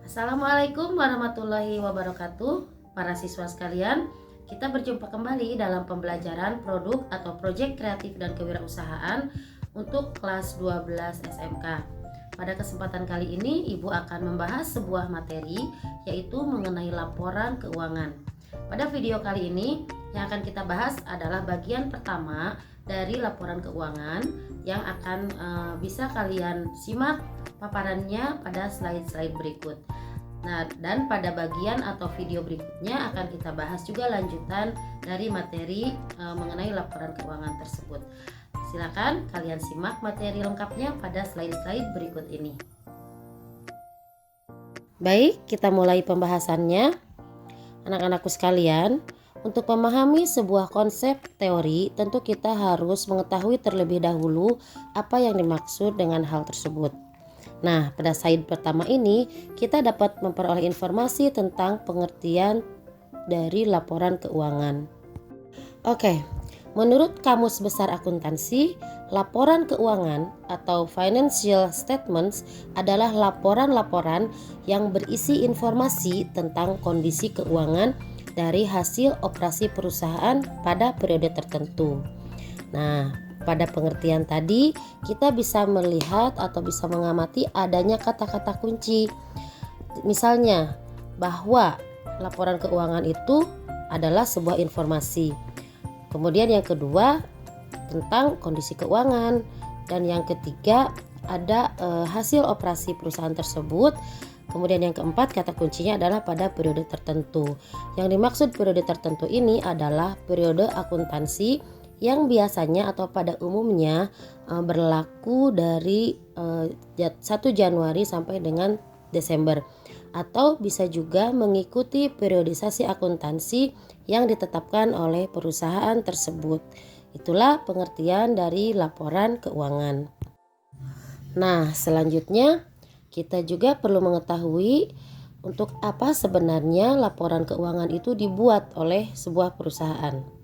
Assalamualaikum warahmatullahi wabarakatuh. Para siswa sekalian, kita berjumpa kembali dalam pembelajaran produk atau proyek kreatif dan kewirausahaan untuk kelas 12 SMK. Pada kesempatan kali ini, Ibu akan membahas sebuah materi, yaitu mengenai laporan keuangan. Pada video kali ini, yang akan kita bahas adalah bagian pertama dari laporan keuangan yang akan bisa kalian simak paparannya pada slide-slide berikut. Nah, dan pada bagian atau video berikutnya akan kita bahas juga lanjutan dari materi mengenai laporan keuangan tersebut. Silakan kalian simak materi lengkapnya pada slide-slide berikut ini. Baik, kita mulai pembahasannya. Anak-anakku sekalian, untuk memahami sebuah konsep teori, tentu kita harus mengetahui terlebih dahulu apa yang dimaksud dengan hal tersebut. Nah, pada slide pertama ini kita dapat memperoleh informasi tentang pengertian dari laporan keuangan. Oke, menurut Kamus Besar Akuntansi, laporan keuangan atau financial statements adalah laporan-laporan yang berisi informasi tentang kondisi keuangan dari hasil operasi perusahaan pada periode tertentu. Nah, pada pengertian tadi, kita bisa melihat atau bisa mengamati adanya kata-kata kunci. Misalnya, bahwa laporan keuangan itu adalah sebuah informasi. Kemudian yang kedua, tentang kondisi keuangan. Dan yang ketiga, ada hasil operasi perusahaan tersebut. Kemudian yang keempat, kata kuncinya adalah pada periode tertentu. Yang dimaksud periode tertentu ini adalah periode akuntansi yang biasanya atau pada umumnya berlaku dari 1 Januari sampai dengan Desember, atau bisa juga mengikuti periodisasi akuntansi yang ditetapkan oleh perusahaan tersebut. Itulah pengertian dari laporan keuangan. Nah, selanjutnya kita juga perlu mengetahui untuk apa sebenarnya laporan keuangan itu dibuat oleh sebuah perusahaan.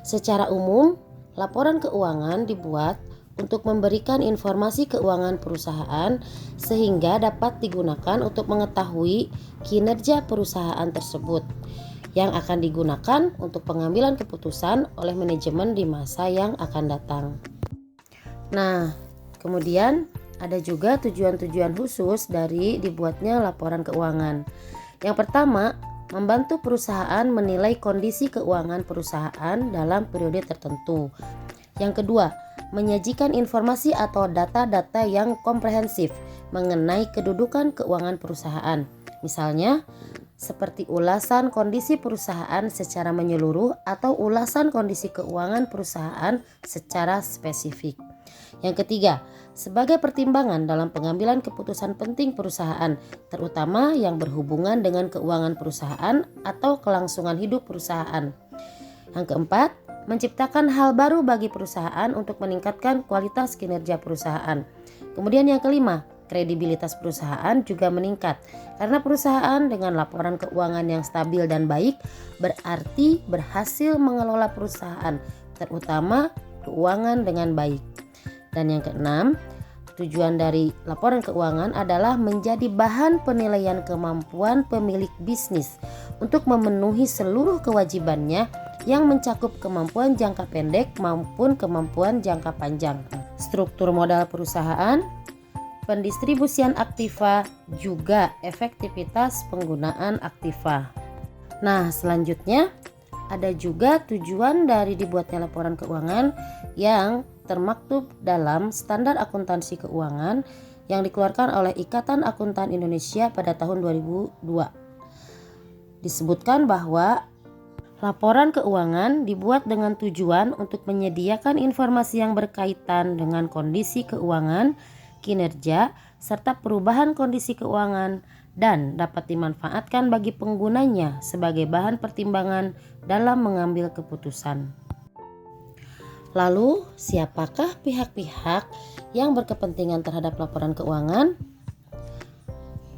Secara umum, laporan keuangan dibuat untuk memberikan informasi keuangan perusahaan sehingga dapat digunakan untuk mengetahui kinerja perusahaan tersebut yang akan digunakan untuk pengambilan keputusan oleh manajemen di masa yang akan datang. Nah, kemudian ada juga tujuan-tujuan khusus dari dibuatnya laporan keuangan. Yang pertama, membantu perusahaan menilai kondisi keuangan perusahaan dalam periode tertentu. Yang kedua, menyajikan informasi atau data-data yang komprehensif mengenai kedudukan keuangan perusahaan. Misalnya, seperti ulasan kondisi perusahaan secara menyeluruh atau ulasan kondisi keuangan perusahaan secara spesifik. Yang ketiga, sebagai pertimbangan dalam pengambilan keputusan penting perusahaan, terutama yang berhubungan dengan keuangan perusahaan atau kelangsungan hidup perusahaan. Yang keempat, menciptakan hal baru bagi perusahaan untuk meningkatkan kualitas kinerja perusahaan. Kemudian yang kelima, kredibilitas perusahaan juga meningkat karena perusahaan dengan laporan keuangan yang stabil dan baik berarti berhasil mengelola perusahaan, terutama keuangan dengan baik. Dan yang keenam, tujuan dari laporan keuangan adalah menjadi bahan penilaian kemampuan pemilik bisnis untuk memenuhi seluruh kewajibannya yang mencakup kemampuan jangka pendek maupun kemampuan jangka panjang. Struktur modal perusahaan, pendistribusian aktiva, juga efektivitas penggunaan aktiva. Nah, selanjutnya ada juga tujuan dari dibuatnya laporan keuangan yang termaktub dalam Standar Akuntansi Keuangan yang dikeluarkan oleh Ikatan Akuntan Indonesia pada tahun 2002. Disebutkan bahwa laporan keuangan dibuat dengan tujuan untuk menyediakan informasi yang berkaitan dengan kondisi keuangan, kinerja, serta perubahan kondisi keuangan dan dapat dimanfaatkan bagi penggunanya sebagai bahan pertimbangan dalam mengambil keputusan. Lalu, siapakah pihak-pihak yang berkepentingan terhadap laporan keuangan?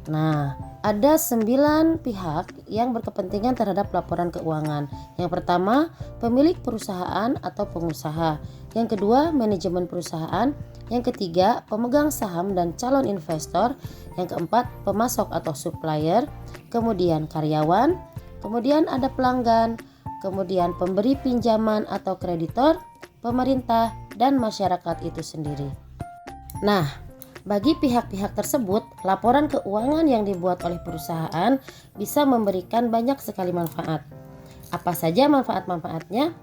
Nah, Ada 9 pihak yang berkepentingan terhadap laporan keuangan. Yang pertama, pemilik perusahaan atau pengusaha. Yang kedua, manajemen perusahaan. Yang ketiga, pemegang saham dan calon investor. Yang keempat, pemasok atau supplier. Kemudian karyawan. Kemudian ada pelanggan. Kemudian pemberi pinjaman atau kreditor, pemerintah, dan masyarakat itu sendiri. Nah, bagi pihak-pihak tersebut, laporan keuangan yang dibuat oleh perusahaan bisa memberikan banyak sekali manfaat. Apa saja manfaat-manfaatnya?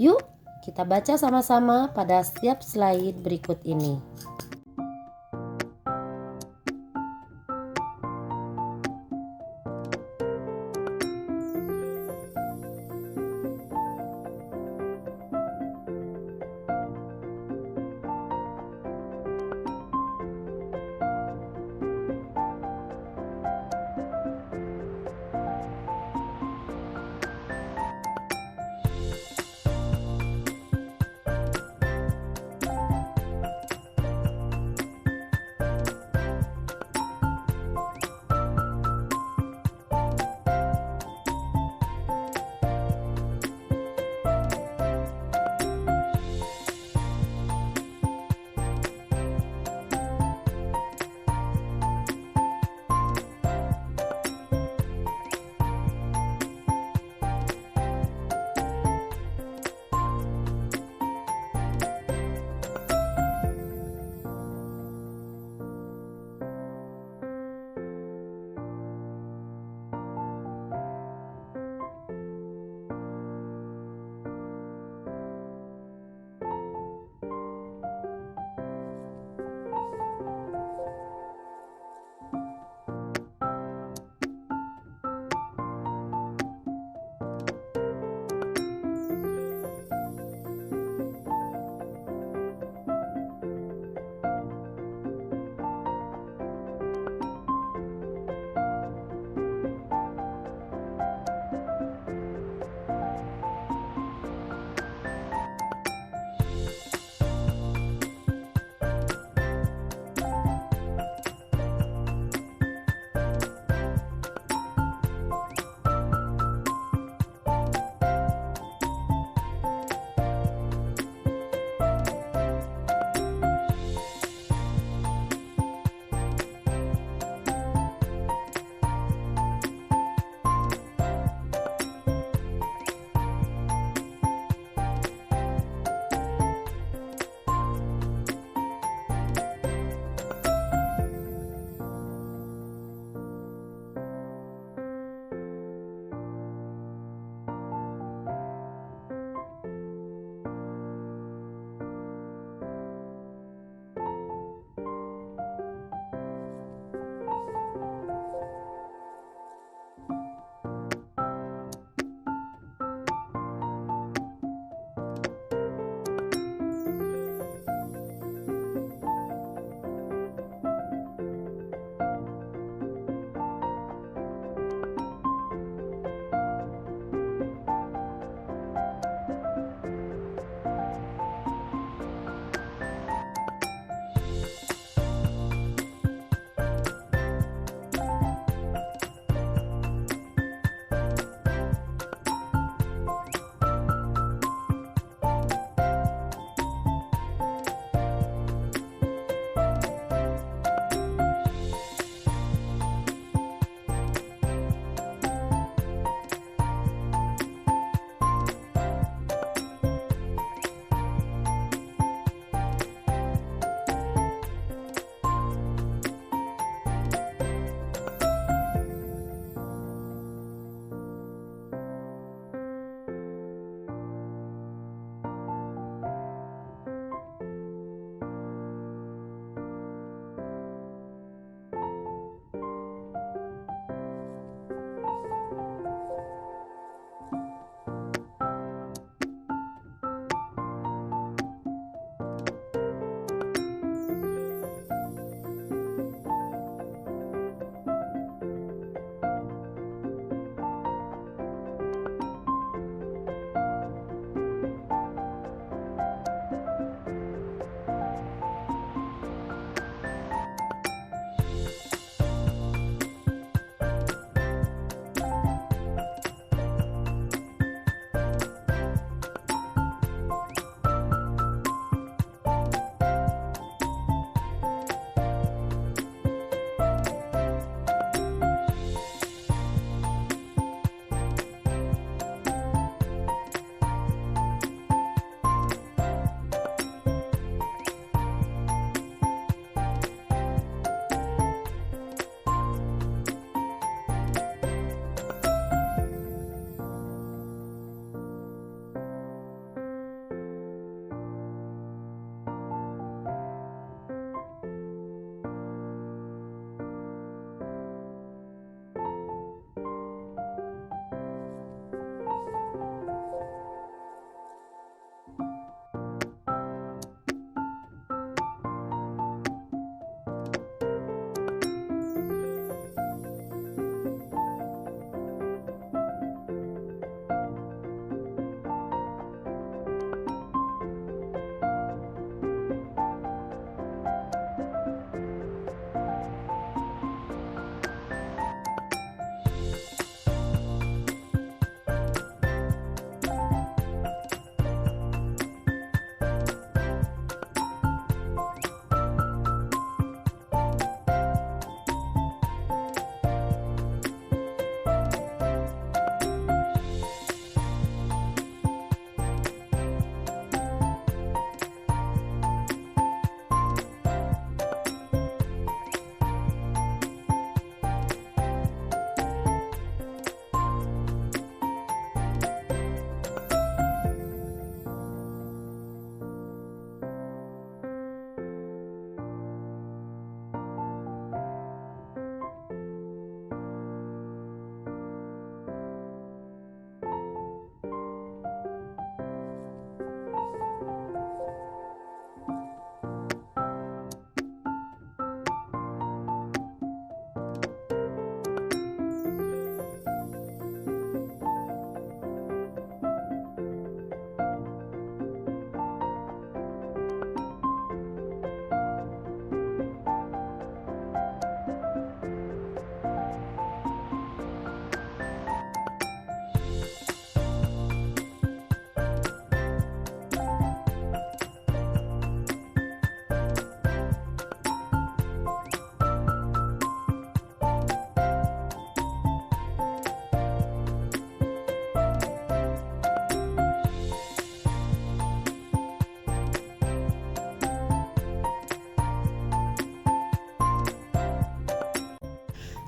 Yuk, kita baca sama-sama pada setiap slide berikut ini.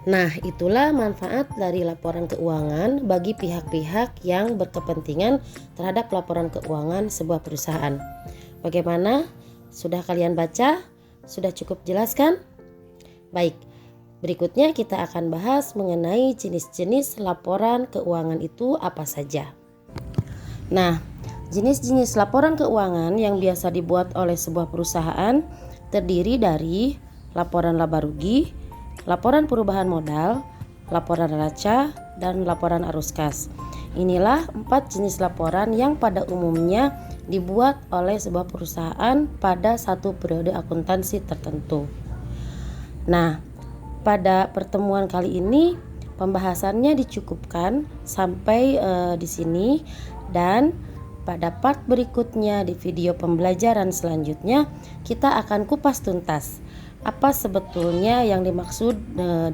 Nah, itulah manfaat dari laporan keuangan bagi pihak-pihak yang berkepentingan terhadap laporan keuangan sebuah perusahaan. Bagaimana? Sudah kalian baca? Sudah cukup jelas kan? Baik, berikutnya kita akan bahas mengenai jenis-jenis laporan keuangan itu apa saja. Nah, jenis-jenis laporan keuangan yang biasa dibuat oleh sebuah perusahaan terdiri dari laporan laba rugi, laporan perubahan modal, laporan neraca, dan laporan arus kas. Inilah 4 jenis laporan yang pada umumnya dibuat oleh sebuah perusahaan pada satu periode akuntansi tertentu. Nah, pada pertemuan kali ini pembahasannya dicukupkan sampai di sini, dan pada part berikutnya di video pembelajaran selanjutnya kita akan kupas tuntas apa sebetulnya yang dimaksud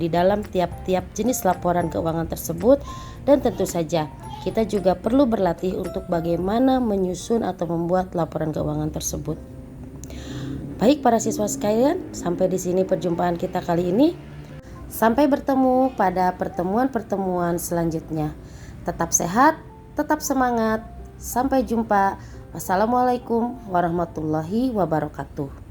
di dalam tiap-tiap jenis laporan keuangan tersebut, dan tentu saja kita juga perlu berlatih untuk bagaimana menyusun atau membuat laporan keuangan tersebut. Baik para siswa sekalian, sampai di sini perjumpaan kita kali ini. Sampai bertemu pada pertemuan-pertemuan selanjutnya. Tetap sehat, tetap semangat. Sampai jumpa. Wassalamualaikum warahmatullahi wabarakatuh.